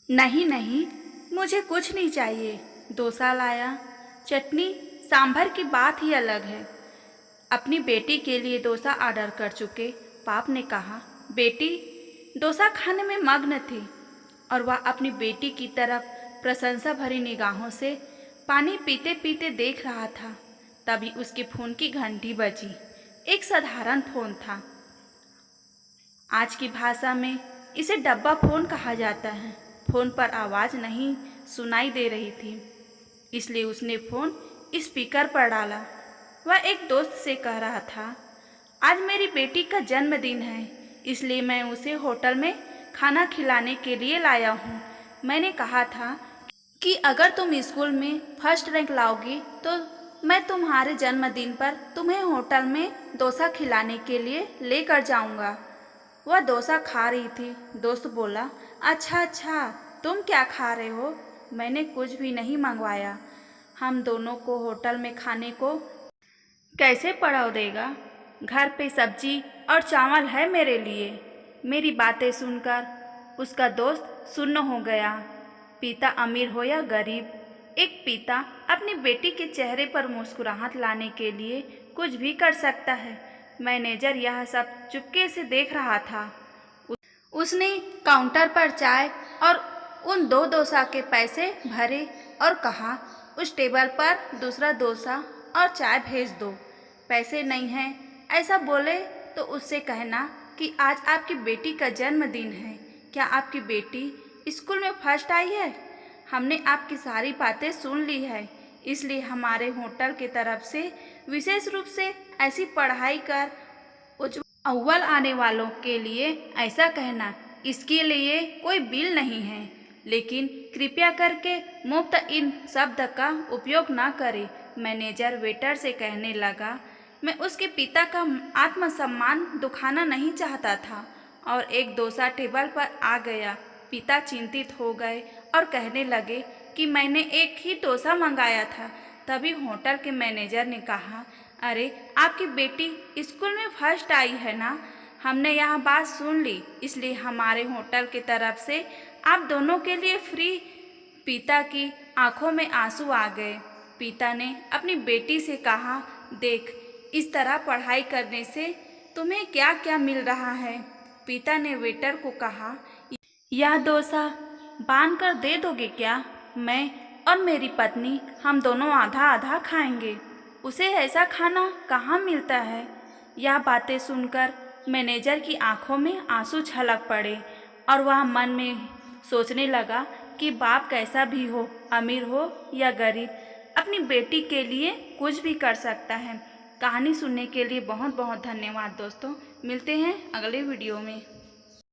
नहीं नहीं, मुझे कुछ नहीं चाहिए। डोसा लाया, चटनी सांभर की बात ही अलग है। अपनी बेटी के लिए डोसा ऑर्डर कर चुके बाप ने कहा, बेटी डोसा खाने में मग्न थी और वह अपनी बेटी की तरफ प्रशंसा भरी निगाहों से पानी पीते पीते देख रहा था। तभी उसके फ़ोन की घंटी बजी। एक साधारण फ़ोन था। आज की भाषा में इसे डब्बा फ़ोन कहा जाता है। फ़ोन पर आवाज़ नहीं सुनाई दे रही थी, इसलिए उसने फ़ोन स्पीकर पर डाला। वह एक दोस्त से कह रहा था, आज मेरी बेटी का जन्मदिन है, इसलिए मैं उसे होटल में खाना खिलाने के लिए लाया हूँ। मैंने कहा था कि अगर तुम स्कूल में फर्स्ट रैंक लाओगी तो मैं तुम्हारे जन्मदिन पर तुम्हें होटल में डोसा खिलाने के लिए लेकर जाऊंगा। वह डोसा खा रही थी। दोस्त बोला, अच्छा अच्छा, तुम क्या खा रहे हो? मैंने कुछ भी नहीं मंगवाया। हम दोनों को होटल में खाने को कैसे पड़ाव देगा? घर पे सब्जी और चावल है मेरे लिए। मेरी बातें सुनकर उसका दोस्त सुन्न हो गया। पिता अमीर हो या गरीब, एक पिता अपनी बेटी के चेहरे पर मुस्कुराहट लाने के लिए कुछ भी कर सकता है। मैनेजर यह सब चुपके से देख रहा था। उसने काउंटर पर चाय और उन 2 डोसा के पैसे भरे और कहा, उस टेबल पर दूसरा डोसा और चाय भेज दो। पैसे नहीं हैं ऐसा बोले तो उससे कहना कि आज आपकी बेटी का जन्मदिन है। क्या आपकी बेटी स्कूल में फर्स्ट आई है? हमने आपकी सारी बातें सुन ली है, इसलिए हमारे होटल की तरफ से विशेष रूप से ऐसी पढ़ाई कर अव्वल आने वालों के लिए ऐसा कहना। इसके लिए कोई बिल नहीं है, लेकिन कृपया करके मुफ्त इन शब्द का उपयोग ना करें। मैनेजर वेटर से कहने लगा, मैं उसके पिता का आत्मसम्मान दुखाना नहीं चाहता था। और एक डोसा टेबल पर आ गया। पिता चिंतित हो गए और कहने लगे कि मैंने एक ही डोसा मंगाया था। तभी होटल के मैनेजर ने कहा, अरे आपकी बेटी स्कूल में फर्स्ट आई है ना? हमने यह बात सुन ली, इसलिए हमारे होटल की तरफ से आप दोनों के लिए फ्री। पिता की आंखों में आंसू आ गए। पिता ने अपनी बेटी से कहा, देख, इस तरह पढ़ाई करने से तुम्हें क्या क्या मिल रहा है। पिता ने वेटर को कहा, यह डोसा बांध कर दे दोगे क्या? मैं और मेरी पत्नी हम दोनों आधा आधा खाएंगे। उसे ऐसा खाना कहाँ मिलता है? यह बातें सुनकर मैनेजर की आंखों में आंसू छलक पड़े और वह मन में सोचने लगा कि बाप कैसा भी हो, अमीर हो या गरीब, अपनी बेटी के लिए कुछ भी कर सकता है। कहानी सुनने के लिए बहुत बहुत धन्यवाद दोस्तों। मिलते हैं अगले वीडियो में।